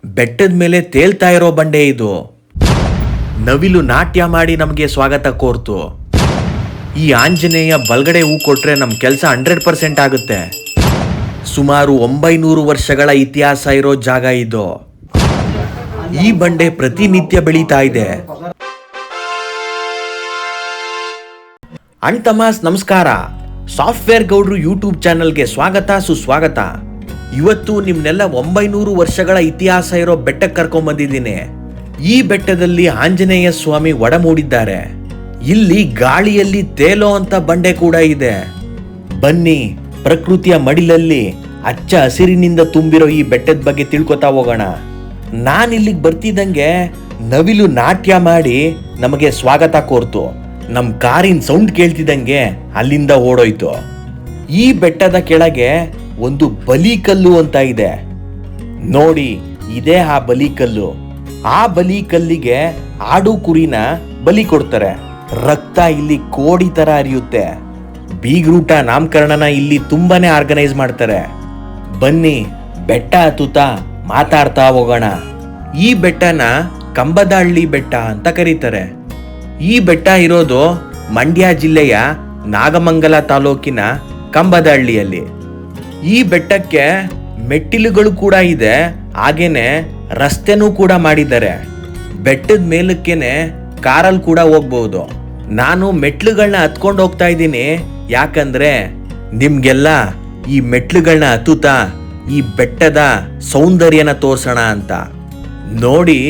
ಬೆಟ್ಟದ ಮೇಲೆ ತೇಲ್ತಾ ಇರೋ ಬಂಡೆ ಇದು. ನವಿಲು ನಾಟ್ಯ ಮಾಡಿ ನಮಗೆ ಸ್ವಾಗತ ಕೋರ್ತು. ಈ ಆಂಜನೇಯ ಬಲ್ಗಡೆ ಹೂ ಕೊಟ್ರೆ ನಮ್ಮ ಕೆಲಸ 100% ಆಗುತ್ತೆ. ಸುಮಾರು 900 ವರ್ಷಗಳ ಇತಿಹಾಸ ಇರೋ ಜಾಗ ಇದು. ಈ ಬಂಡೆ ಪ್ರತಿನಿತ್ಯ ಬೆಳೀತಾ ಇದೆ. ಅಣ್ಣ ತಮಾಸ್ ನಮಸ್ಕಾರ. ಸಾಫ್ಟ್ವೇರ್ ಗೌಡ್ರು ಯೂಟ್ಯೂಬ್ ಚಾನಲ್ಗೆ ಸ್ವಾಗತ ಸುಸ್ವಾಗತ. ಇವತ್ತು ನಿಮ್ನೆಲ್ಲ 900 ವರ್ಷಗಳ ಇತಿಹಾಸ ಇರೋ ಬೆಟ್ಟಕ್ಕೆ ಕರ್ಕೊಂಡ್ ಬಂದಿದ್ದೀನಿ. ಈ ಬೆಟ್ಟದಲ್ಲಿ ಆಂಜನೇಯ ಸ್ವಾಮಿ ಒಡಮೂಡಿದ್ದಾರೆ. ಇಲ್ಲಿ ಗಾಳಿಯಲ್ಲಿ ತೇಲೋ ಅಂತ ಬಂಡೆ ಕೂಡ ಇದೆ. ಬನ್ನಿ, ಪ್ರಕೃತಿಯ ಮಡಿಲಲ್ಲಿ ಹಚ್ಚ ಹಸಿರಿನಿಂದ ತುಂಬಿರೋ ಈ ಬೆಟ್ಟದ ಬಗ್ಗೆ ತಿಳ್ಕೊತಾ ಹೋಗೋಣ. ನಾನಿಲ್ಲಿಗೆ ಬರ್ತಿದ್ದಂಗೆ ನವಿಲು ನಾಟ್ಯ ಮಾಡಿ ನಮಗೆ ಸ್ವಾಗತ ಕೋರ್ತು. ನಮ್ ಕಾರಿನ ಸೌಂಡ್ ಕೇಳ್ತಿದ್ದಂಗೆ ಅಲ್ಲಿಂದ ಓಡೋಯ್ತು. ಈ ಬೆಟ್ಟದ ಕೆಳಗೆ ಒಂದು ಬಲಿಕಲ್ಲು ಅಂತ ಇದೆ ನೋಡಿ. ಇದೇ ಆ ಬಲಿಕಲ್ಲು. ಆ ಬಲಿಕಲ್ಲಿಗೆ ಆಡು ಕುರಿನ ಬಲಿ ಕೊಡ್ತಾರೆ. ರಕ್ತ ಇಲ್ಲಿ ಕೋಡಿ ತರ ಹರಿಯುತ್ತೆ. ಬೀಗ್ರೂಟ ನಾಮಕರಣನ ಇಲ್ಲಿ ತುಂಬಾನೇ ಆರ್ಗನೈಸ್ ಮಾಡ್ತಾರೆ. ಬನ್ನಿ, ಬೆಟ್ಟ ಹತ್ತುತ್ತಾ ಮಾತಾಡ್ತಾ ಹೋಗೋಣ. ಈ ಬೆಟ್ಟನ ಕಂಬದಹಳ್ಳಿ ಬೆಟ್ಟ ಅಂತ ಕರೀತಾರೆ. ಈ ಬೆಟ್ಟ ಇರೋದು ಮಂಡ್ಯ ಜಿಲ್ಲೆಯ ನಾಗಮಂಗಲ ತಾಲೂಕಿನ ಕಂಬದಹಳ್ಳಿಯಲ್ಲಿ. ಈ ಬೆಟ್ಟಕ್ಕೆ ಮೆಟ್ಟಿಲುಗಳು ಕೂಡ ಇದೆ, ಹಾಗೇನೆ ರಸ್ತೆನೂ ಕೂಡ ಮಾಡಿದ್ದಾರೆ. ಬೆಟ್ಟದ ಮೇಲಕ್ಕೇನೆ ಕಾರಲ್ಲಿ ಕೂಡ ಹೋಗ್ಬಹುದು. ನಾನು ಮೆಟ್ಲುಗಳನ್ನ ಹತ್ಕೊಂಡು ಹೋಗ್ತಾ ಇದ್ದೀನಿ, ಯಾಕಂದ್ರೆ ನಿಮ್ಗೆಲ್ಲ ಈ ಮೆಟ್ಲುಗಳನ್ನ ಹತ್ತುತ್ತಾ ಈ ಬೆಟ್ಟದ ಸೌಂದರ್ಯನ ತೋರ್ಸೋಣ ಅಂತ. ನೋಡಿ,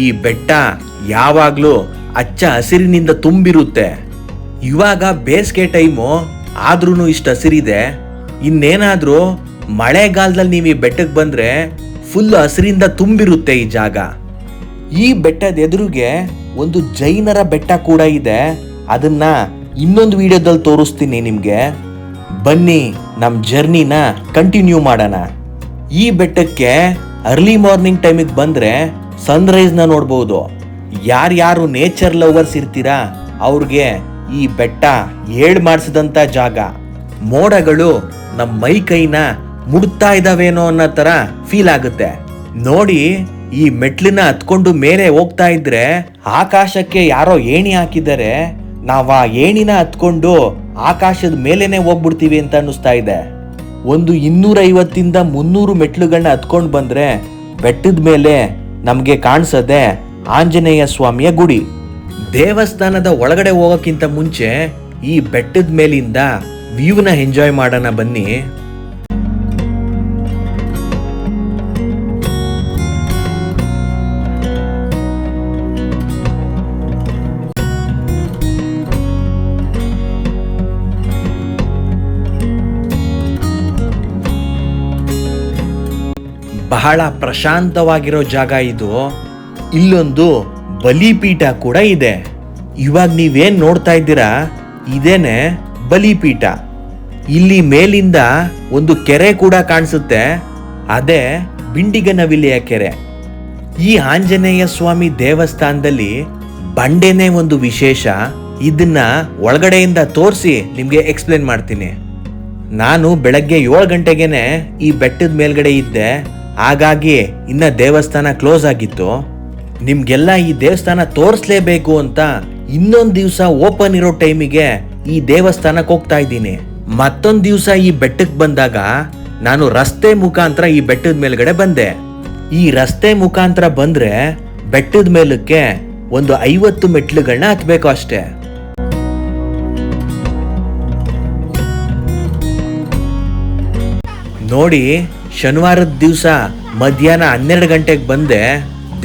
ಈ ಬೆಟ್ಟ ಯಾವಾಗ್ಲೂ ಹಚ್ಚ ಹಸಿರಿನಿಂದ ತುಂಬಿರುತ್ತೆ. ಇವಾಗ ಬೇಸಿಗೆ ಟೈಮು ಆದ್ರೂ ಇಷ್ಟು ಹಸಿರಿದೆ. ಇನ್ನೇನಾದ್ರೂ ಮಳೆಗಾಲದಲ್ಲಿ ನೀವು ಈ ಬೆಟ್ಟಕ್ಕೆ ಬಂದ್ರೆ ಫುಲ್ ಹಸಿರಿಂದ ತುಂಬಿರುತ್ತೆ ಈ ಜಾಗ. ಈ ಬೆಟ್ಟದ ಎದುರಿಗೆ ಒಂದು ಜೈನರ ಬೆಟ್ಟ ಕೂಡ ಇದೆ. ಅದನ್ನ ಇನ್ನೊಂದು ವಿಡಿಯೋದಲ್ಲಿ ತೋರಿಸ್ತೀನಿ ನಿಮ್ಗೆ. ಬನ್ನಿ, ನಮ್ ಜರ್ನಿನ ಕಂಟಿನ್ಯೂ ಮಾಡೋಣ. ಈ ಬೆಟ್ಟಕ್ಕೆ ಅರ್ಲಿ ಮಾರ್ನಿಂಗ್ ಟೈಮಿಗೆ ಬಂದ್ರೆ ಸನ್ರೈಸ್ ನ ನೋಡ್ಬೋದು. ಯಾರ್ಯಾರು ನೇಚರ್ ಲವರ್ಸ್ ಇರ್ತೀರಾ ಅವ್ರಿಗೆ ಈ ಬೆಟ್ಟ ಮಾಡಿಸಿದಂತ ಜಾಗ. ಮೋಡಗಳು ನಮ್ಮ ಮೈ ಕೈನ ಮುಡ್ತಾ ಇದಾವೇನೋ ಅನ್ನೋ ತರ ಫೀಲ್ ಆಗುತ್ತೆ. ನೋಡಿ, ಈ ಮೆಟ್ಲನ್ನ ಹತ್ಕೊಂಡು ಮೇಲೆ ಹೋಗ್ತಾ ಇದ್ರೆ ಆಕಾಶಕ್ಕೆ ಯಾರೋ ಏಣಿ ಹಾಕಿದ್ದಾರೆ. ನಾವ್ ಆ ಏಣಿನ ಹತ್ಕೊಂಡು ಆಕಾಶದ ಮೇಲೇನೆ ಹೋಗ್ಬಿಡ್ತೀವಿ ಅಂತ ಅನ್ನಿಸ್ತಾ ಇದೆ. ಒಂದು 250 ಇಂದ 300 ಮೆಟ್ಲುಗಳನ್ನ ಹತ್ಕೊಂಡು ಬಂದ್ರೆ ಬೆಟ್ಟದ ಮೇಲೆ ನಮ್ಗೆ ಕಾಣಿಸದೆ ಆಂಜನೇಯ ಸ್ವಾಮಿಯ ಗುಡಿ. ದೇವಸ್ಥಾನದ ಒಳಗಡೆ ಹೋಗೋಕ್ಕಿಂತ ಮುಂಚೆ ಈ ಬೆಟ್ಟದ ಮೇಲಿಂದ ವ್ಯೂನ ಎಂಜಾಯ್ ಮಾಡೋಣ ಬನ್ನಿ. ಬಹಳ ಪ್ರಶಾಂತವಾಗಿರೋ ಜಾಗ ಇದು. ಇಲ್ಲೊಂದು ಬಲಿಪೀಠ ಕೂಡ ಇದೆ. ಇವಾಗ ನೀವೇನ್ ನೋಡ್ತಾ ಇದ್ದೀರಾ, ಇದೇನೆ ಬಲಿಪೀಠ. ಇಲ್ಲಿ ಮೇಲಿಂದ ಒಂದು ಕೆರೆ ಕೂಡ ಕಾಣಿಸುತ್ತೆ, ಅದೇ ಬಿಂಡಿಗನವಿಲಿಯ ಕೆರೆ. ಈ ಆಂಜನೇಯ ಸ್ವಾಮಿ ದೇವಸ್ಥಾನದಲ್ಲಿ ಬಂಡೆನೇ ಒಂದು ವಿಶೇಷ. ಇದನ್ನ ಒಳಗಡೆಯಿಂದ ತೋರಿಸಿ ನಿಮ್ಗೆ ಎಕ್ಸ್ಪ್ಲೇನ್ ಮಾಡ್ತೀನಿ. ನಾನು ಬೆಳಗ್ಗೆ 7 ಗಂಟೆಗೆನೆ ಈ ಬೆಟ್ಟದ ಮೇಲ್ಗಡೆ ಇದ್ದೆ, ಹಾಗಾಗಿ ಇನ್ನ ದೇವಸ್ಥಾನ ಕ್ಲೋಸ್ ಆಗಿತ್ತು. ನಿಮ್ಗೆಲ್ಲ ಈ ದೇವಸ್ಥಾನ ತೋರಿಸ್ಲೇಬೇಕು ಅಂತ ಇನ್ನೊಂದು ದಿವಸ ಓಪನ್ ಇರೋ ಟೈಮಿಗೆ ಈ ದೇವಸ್ಥಾನಕ್ಕೆ ಹೋಗ್ತಾ ಇದ್ದೀನಿ. ಮತ್ತೊಂದು ದಿವಸ ಈ ಬೆಟ್ಟಕ್ಕೆ ಬಂದಾಗ ನಾನು ರಸ್ತೆ ಮುಖಾಂತರ ಈ ಬೆಟ್ಟದ ಮೇಲ್ಗಡೆ ಬಂದೆ. ಈ ರಸ್ತೆ ಮುಖಾಂತರ ಬಂದ್ರೆ ಬೆಟ್ಟದ ಮೇಲಕ್ಕೆ ಒಂದು 50 ಮೆಟ್ಲುಗಳನ್ನ ಹತ್ಬೇಕು ಅಷ್ಟೇ. ನೋಡಿ, ಶನಿವಾರದ ದಿವಸ ಮಧ್ಯಾಹ್ನ 12 ಗಂಟೆಗೆ ಬಂದೆ.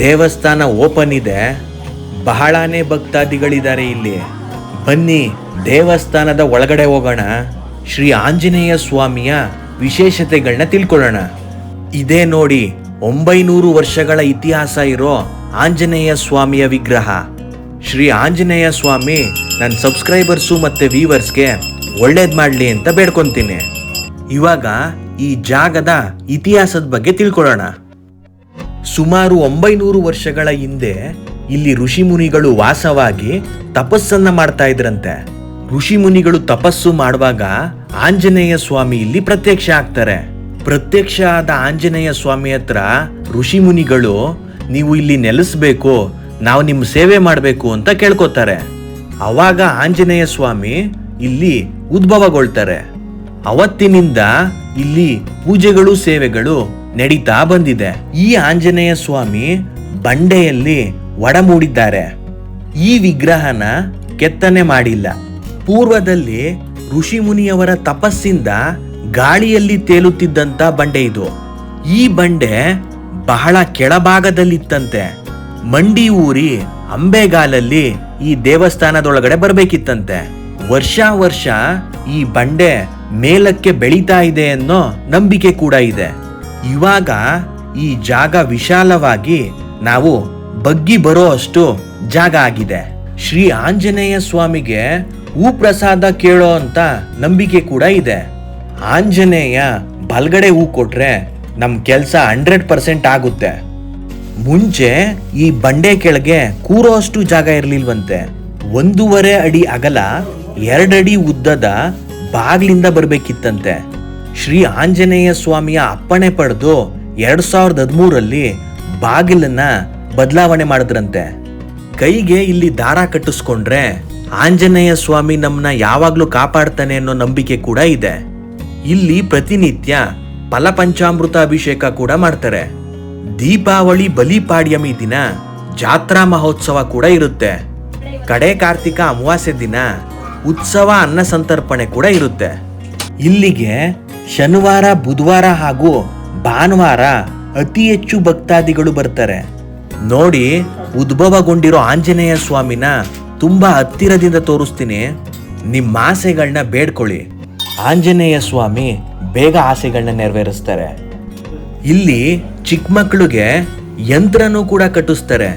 ದೇವಸ್ಥಾನ ಓಪನ್ ಇದೆ. ಬಹಳಾನೇ ಭಕ್ತಾದಿಗಳಿದ್ದಾರೆ ಇಲ್ಲಿ. ಬನ್ನಿ, ದೇವಸ್ಥಾನದ ಒಳಗಡೆ ಹೋಗೋಣ. ಶ್ರೀ ಆಂಜನೇಯ ಸ್ವಾಮಿಯ ವಿಶೇಷತೆಗಳನ್ನ ತಿಳ್ಕೊಳ್ಳೋಣ. ಇದೇ ನೋಡಿ 900 ವರ್ಷಗಳ ಇತಿಹಾಸ ಇರೋ ಆಂಜನೇಯ ಸ್ವಾಮಿಯ ವಿಗ್ರಹ. ಶ್ರೀ ಆಂಜನೇಯ ಸ್ವಾಮಿ ನನ್ನ ಸಬ್ಸ್ಕ್ರೈಬರ್ಸು ಮತ್ತೆ ವ್ಯೂವರ್ಸ್ಗೆ ಒಳ್ಳೇದ್ ಮಾಡ್ಲಿ ಅಂತ ಬೇಡ್ಕೊಂತೀನಿ. ಇವಾಗ ಈ ಜಾಗದ ಇತಿಹಾಸದ ಬಗ್ಗೆ ತಿಳ್ಕೊಳ್ಳೋಣ. ಸುಮಾರು 900 ವರ್ಷಗಳ ಹಿಂದೆ ಇಲ್ಲಿ ಋಷಿ ಮುನಿಗಳು ವಾಸವಾಗಿ ತಪಸ್ಸನ್ನ ಮಾಡ್ತಾ ಇದ್ರಂತೆ. ಋಷಿ ಮುನಿಗಳು ತಪಸ್ಸು ಮಾಡುವಾಗ ಆಂಜನೇಯ ಸ್ವಾಮಿ ಇಲ್ಲಿ ಪ್ರತ್ಯಕ್ಷ ಆಗ್ತಾರೆ. ಪ್ರತ್ಯಕ್ಷ ಆದ ಆಂಜನೇಯ ಸ್ವಾಮಿ ಹತ್ರ ಋಷಿ ಮುನಿಗಳು ನೀವು ಇಲ್ಲಿ ನೆಲೆಸ್ಬೇಕು, ನಾವು ನಿಮ್ಮ ಸೇವೆ ಮಾಡಬೇಕು ಅಂತ ಕೇಳ್ಕೊತಾರೆ. ಅವಾಗ ಆಂಜನೇಯ ಸ್ವಾಮಿ ಇಲ್ಲಿ ಉದ್ಭವಗೊಳ್ತಾರೆ. ಅವತ್ತಿನಿಂದ ಇಲ್ಲಿ ಪೂಜೆಗಳು ಸೇವೆಗಳು ನಡೀತಾ ಬಂದಿದೆ. ಈ ಆಂಜನೇಯ ಸ್ವಾಮಿ ಬಂಡೆಯಲ್ಲಿ ಒಡಮೂಡಿದ್ದಾರೆ. ಈ ವಿಗ್ರಹನ ಕೆತ್ತನೆ ಮಾಡಿಲ್ಲ. ಪೂರ್ವದಲ್ಲಿ ಋಷಿ ಮುನಿಯವರ ತಪಸ್ಸಿಂದ ಗಾಳಿಯಲ್ಲಿ ತೇಲುತ್ತಿದ್ದಂತ ಬಂಡೆ ಇದು. ಈ ಬಂಡೆ ಬಹಳ ಕೆಳಭಾಗದಲ್ಲಿತ್ತಂತೆ. ಮಂಡಿ ಊರಿ ಅಂಬೆಗಾಲಲ್ಲಿ ಈ ದೇವಸ್ಥಾನದೊಳಗಡೆ ಬರ್ಬೇಕಿತ್ತಂತೆ. ವರ್ಷ ಈ ಬಂಡೆ ಮೇಲಕ್ಕೆ ಬೆಳೀತಾ ಇದೆ ಅನ್ನೋ ನಂಬಿಕೆ ಕೂಡ ಇದೆ. ಇವಾಗ ಈ ಜಾಗ ವಿಶಾಲವಾಗಿ ನಾವು ಬಗ್ಗಿ ಬರೋ ಅಷ್ಟು ಜಾಗ ಆಗಿದೆ. ಶ್ರೀ ಆಂಜನೇಯ ಸ್ವಾಮಿಗೆ ಹೂ ಪ್ರಸಾದ ಕೇಳೋ ಅಂತ ನಂಬಿಕೆ ಕೂಡ ಇದೆ. ಆಂಜನೇಯ ಬಲ್ಗಡೆ ಹೂ ಕೊಟ್ರೆ ನಮ್ ಕೆಲ್ಸ 100% ಆಗುತ್ತೆ. ಮುಂಚೆ ಈ ಬಂಡೆ ಕೆಳಗೆ ಕೂರೋ ಅಷ್ಟು ಜಾಗ ಇರ್ಲಿಲ್ವಂತೆ. 1.5 ಅಡಿ ಅಗಲ 2 ಅಡಿ ಉದ್ದದ ಬಾಗ್ಲಿಂದ ಬರ್ಬೇಕಿತ್ತಂತೆ. ಶ್ರೀ ಆಂಜನೇಯ ಸ್ವಾಮಿಯ ಅಪ್ಪಣೆ ಪಡೆದು 2013ರಲ್ಲಿ ಬಾಗಿಲನ್ನ ಬದಲಾವಣೆ ಮಾಡಿದ್ರಂತೆ. ಕೈಗೆ ಇಲ್ಲಿ ದಾರ ಕಟ್ಟಿಸ್ಕೊಂಡ್ರೆ ಆಂಜನೇಯ ಸ್ವಾಮಿ ನಮ್ಮನ್ನ ಯಾವಾಗ್ಲೂ ಕಾಪಾಡ್ತಾನೆ ಅನ್ನೋ ನಂಬಿಕೆ ಕೂಡ ಇದೆ. ಇಲ್ಲಿ ಪ್ರತಿನಿತ್ಯ ಫಲಪಂಚಾಮೃತ ಅಭಿಷೇಕ ಕೂಡ ಮಾಡ್ತಾರೆ. ದೀಪಾವಳಿ ಬಲಿಪಾಡ್ಯಮಿ ದಿನ ಜಾತ್ರಾ ಮಹೋತ್ಸವ ಕೂಡ ಇರುತ್ತೆ. ಕಡೆ ಕಾರ್ತಿಕ ಅಮಾವಾಸ್ಯೆ ದಿನ ಉತ್ಸವ ಅನ್ನ ಸಂತರ್ಪಣೆ ಕೂಡ ಇರುತ್ತೆ. ಇಲ್ಲಿಗೆ ಶನಿವಾರ, ಬುಧವಾರ ಹಾಗೂ ಭಾನುವಾರ ಅತಿ ಹೆಚ್ಚು ಭಕ್ತಾದಿಗಳು ಬರ್ತಾರೆ. ನೋಡಿ, ಉದ್ಭವಗೊಂಡಿರೋ ಆಂಜನೇಯ ಸ್ವಾಮಿನ ತುಂಬಾ ಹತ್ತಿರದಿಂದ ತೋರಿಸ್ತೀನಿ. ನಿಮ್ಮ ಆಸೆಗಳನ್ನ ಬೇಡ್ಕೊಳ್ಳಿ, ಆಂಜನೇಯ ಸ್ವಾಮಿ ಬೇಗ ಆಸೆಗಳನ್ನ ನೆರವೇರಿಸ್ತಾರೆ. ಇಲ್ಲಿ ಚಿಕ್ಕ ಮಕ್ಕಳಿಗೆ ಯಂತ್ರನೂ ಕೂಡ ಕಟ್ಟಿಸ್ತಾರೆ.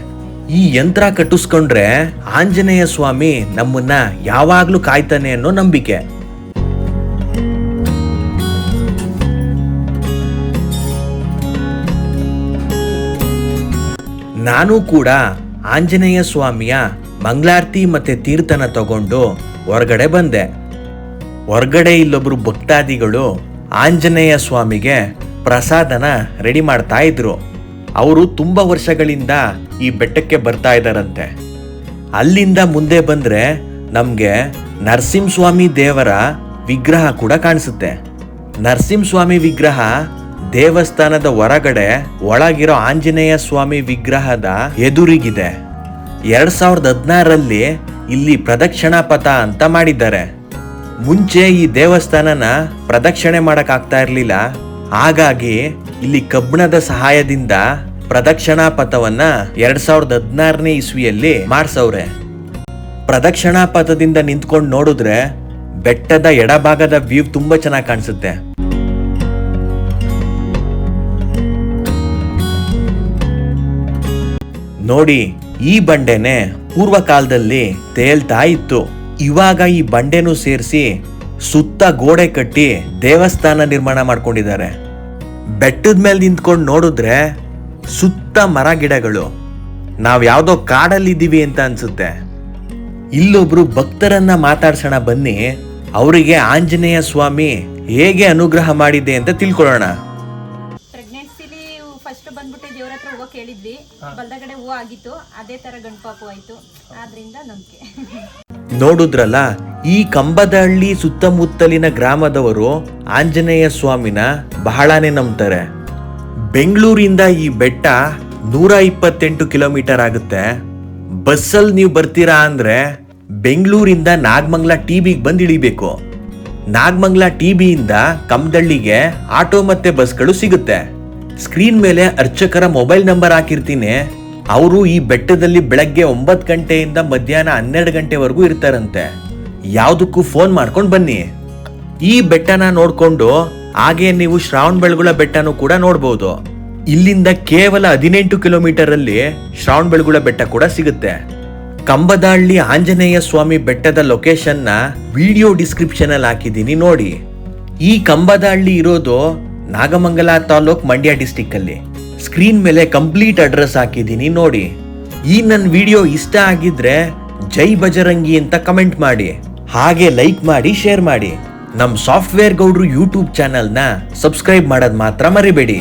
ಈ ಯಂತ್ರ ಕಟ್ಟಿಸ್ಕೊಂಡ್ರೆ ಆಂಜನೇಯ ಸ್ವಾಮಿ ನಮ್ಮನ್ನ ಯಾವಾಗ್ಲೂ ಕಾಯ್ತಾನೆ ಅನ್ನೋ ನಂಬಿಕೆ. ನಾನು ಕೂಡ ಆಂಜನೇಯ ಸ್ವಾಮಿಯ ಮಂಗಳಾರತಿ ಮತ್ತೆ ತೀರ್ಥನ ತಗೊಂಡು ಹೊರಗಡೆ ಬಂದೆ. ಹೊರಗಡೆ ಇಲ್ಲೊಬ್ರು ಭಕ್ತಾದಿಗಳು ಆಂಜನೇಯ ಸ್ವಾಮಿಗೆ ಪ್ರಸಾದನ ರೆಡಿ ಮಾಡ್ತಾ ಇದ್ರು. ಅವರು ತುಂಬಾ ವರ್ಷಗಳಿಂದ ಈ ಬೆಟ್ಟಕ್ಕೆ ಬರ್ತಾ ಇದ್ದಾರಂತೆ. ಅಲ್ಲಿಂದ ಮುಂದೆ ಬಂದ್ರೆ ನಮ್ಗೆ ನರಸಿಂಹಸ್ವಾಮಿ ದೇವರ ವಿಗ್ರಹ ಕೂಡ ಕಾಣಿಸುತ್ತೆ. ನರಸಿಂಹಸ್ವಾಮಿ ವಿಗ್ರಹ ದೇವಸ್ಥಾನದ ಹೊರಗಡೆ ಒಳಗಿರೋ ಆಂಜನೇಯ ಸ್ವಾಮಿ ವಿಗ್ರಹದ ಎದುರಿಗಿದೆ. 2016ರಲ್ಲಿ ಇಲ್ಲಿ ಪ್ರದಕ್ಷಿಣಾ ಪಥ ಅಂತ ಮಾಡಿದ್ದಾರೆ. ಮುಂಚೆ ಈ ದೇವಸ್ಥಾನನ ಪ್ರದಕ್ಷಿಣೆ ಮಾಡಕ್ ಆಗ್ತಾ ಇರ್ಲಿಲ್ಲ. ಹಾಗಾಗಿ ಇಲ್ಲಿ ಕಬ್ಬಿಣದ ಸಹಾಯದಿಂದ ಪ್ರದಕ್ಷಿಣಾ ಪಥವನ್ನ 2016ನೇ ಇಸ್ವಿಯಲ್ಲಿ ಮಾಡ್ಸವ್ರೆ. ಪ್ರದಕ್ಷಿಣಾ ಪಥದಿಂದ ನಿಂತ್ಕೊಂಡು ನೋಡಿದ್ರೆ ಬೆಟ್ಟದ ಎಡಭಾಗದ ವ್ಯೂ ತುಂಬಾ ಚೆನ್ನಾಗಿ ಕಾಣಿಸುತ್ತೆ. ನೋಡಿ, ಈ ಬಂಡೆನೆ ಪೂರ್ವ ಕಾಲದಲ್ಲಿ ತೇಲ್ತಾ ಇತ್ತು. ಇವಾಗ ಈ ಬಂಡೆನೂ ಸೇರಿಸಿ ಸುತ್ತ ಗೋಡೆ ಕಟ್ಟಿ ದೇವಸ್ಥಾನ ನಿರ್ಮಾಣ ಮಾಡ್ಕೊಂಡಿದ್ದಾರೆ. ಬೆಟ್ಟದ ಮೇಲೆ ನಿಂತ್ಕೊಂಡು ನೋಡಿದ್ರೆ ಸುತ್ತ ಮರ ಗಿಡಗಳು, ನಾವ್ ಯಾವ್ದೋ ಕಾಡಲ್ಲಿದ್ದೀವಿ ಅಂತ ಅನ್ಸುತ್ತೆ. ಇಲ್ಲೊಬ್ರು ಭಕ್ತರನ್ನ ಮಾತಾಡ್ಸೋಣ ಬನ್ನಿ, ಅವರಿಗೆ ಆಂಜನೇಯ ಸ್ವಾಮಿ ಹೇಗೆ ಅನುಗ್ರಹ ಮಾಡಿದೆ ಅಂತ ತಿಳ್ಕೊಳ್ಳೋಣ. ಪ್ರೆಗ್ನೆನ್ಸಿಲಿ ಫಸ್ಟ್ ಬಂದ್ಬಿಟ್ಟು ದೇವ್ರ ಹತ್ರ ಹೂವು ಕೇಳಿದ್ವಿ, ಬಲ್ದಗಡೆ ಹೂವು ಆಗಿತ್ತು, ಅದೇ ತರ ಗಂಡ್ಪಾಪು ಆಯ್ತು, ಆದ್ರಿಂದ ನಂಬಿಕೆ. ನೋಡುದ್ರಲ್ಲ, ಈ ಕಂಬದಹಳ್ಳಿ ಸುತ್ತಮುತ್ತಲಿನ ಗ್ರಾಮದವರು ಆಂಜನೇಯ ಸ್ವಾಮಿನ ಬಹಳಾನೇ ನಂಬ್ತಾರೆ. ಬೆಂಗಳೂರಿಂದ ಈ ಬೆಟ್ಟ 128 ಕಿಲೋಮೀಟರ್ ಆಗುತ್ತೆ. ಬಸ್ಸಲ್ಲಿ ನೀವು ಬರ್ತೀರಾ ಅಂದ್ರೆ ಬೆಂಗಳೂರಿಂದ ನಾಗಮಂಗಲ TBಗೆ ಬಂದು ಇಳಿಬೇಕು. ನಾಗಮಂಗಲ TBಯಿಂದ ಕಂಬದಹಳ್ಳಿಗೆ ಆಟೋ ಮತ್ತೆ ಬಸ್ಗಳು ಸಿಗುತ್ತೆ. ಸ್ಕ್ರೀನ್ ಮೇಲೆ ಅರ್ಚಕರ ಮೊಬೈಲ್ ನಂಬರ್ ಹಾಕಿರ್ತೀನಿ. ಅವರು ಈ ಬೆಟ್ಟದಲ್ಲಿ ಬೆಳಗ್ಗೆ 9 ಗಂಟೆಯಿಂದ ಮಧ್ಯಾಹ್ನ 12 ಗಂಟೆವರೆಗೂ ಇರ್ತಾರಂತೆ. ಯಾವುದಕ್ಕೂ ಫೋನ್ ಮಾಡ್ಕೊಂಡು ಬನ್ನಿ. ಈ ಬೆಟ್ಟನ ನೋಡ್ಕೊಂಡು ಹಾಗೆ ನೀವು ಶ್ರವಣಬೆಳಗೊಳ ಬೆಟ್ಟನೂ ಕೂಡ ನೋಡ್ಬೋದು. ಇಲ್ಲಿಂದ ಕೇವಲ 18 ಕಿಲೋಮೀಟರ್ ಅಲ್ಲಿ ಶ್ರವಣಬೆಳಗೊಳ ಬೆಟ್ಟ ಕೂಡ ಸಿಗುತ್ತೆ. ಕಂಬದಹಳ್ಳಿ ಆಂಜನೇಯ ಸ್ವಾಮಿ ಬೆಟ್ಟದ ಲೊಕೇಶನ್ ನ ವಿಡಿಯೋ ಡಿಸ್ಕ್ರಿಪ್ಷನ್ ಅಲ್ಲಿ ಹಾಕಿದ್ದೀನಿ ನೋಡಿ. ಈ ಕಂಬದಹಳ್ಳಿ ಇರೋದು ನಾಗಮಂಗಲ ತಾಲೂಕ್, ಮಂಡ್ಯ ಡಿಸ್ಟಿಕ್ ಅಲ್ಲಿ. ಸ್ಕ್ರೀನ್ ಮೇಲೆ ಕಂಪ್ಲೀಟ್ ಅಡ್ರೆಸ್ ಹಾಕಿದ್ದೀನಿ ನೋಡಿ. ಈ ನನ್ನ ವಿಡಿಯೋ ಇಷ್ಟ ಆಗಿದ್ರೆ ಜೈ ಬಜರಂಗಿ ಅಂತ ಕಮೆಂಟ್ ಮಾಡಿ, ಹಾಗೆ ಲೈಕ್ ಮಾಡಿ, ಶೇರ್ ಮಾಡಿ. ನಮ್ ಸಾಫ್ಟ್ವೇರ್ ಗೌಡ್ರು ಯೂಟ್ಯೂಬ್ ಚಾನೆಲ್ನ ಸಬ್ಸ್ಕ್ರೈಬ್ ಮಾಡೋದ್ ಮಾತ್ರ ಮರಿಬೇಡಿ.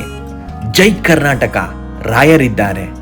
ಜೈ ಕರ್ನಾಟಕ, ರಾಯರಿದ್ದಾರೆ.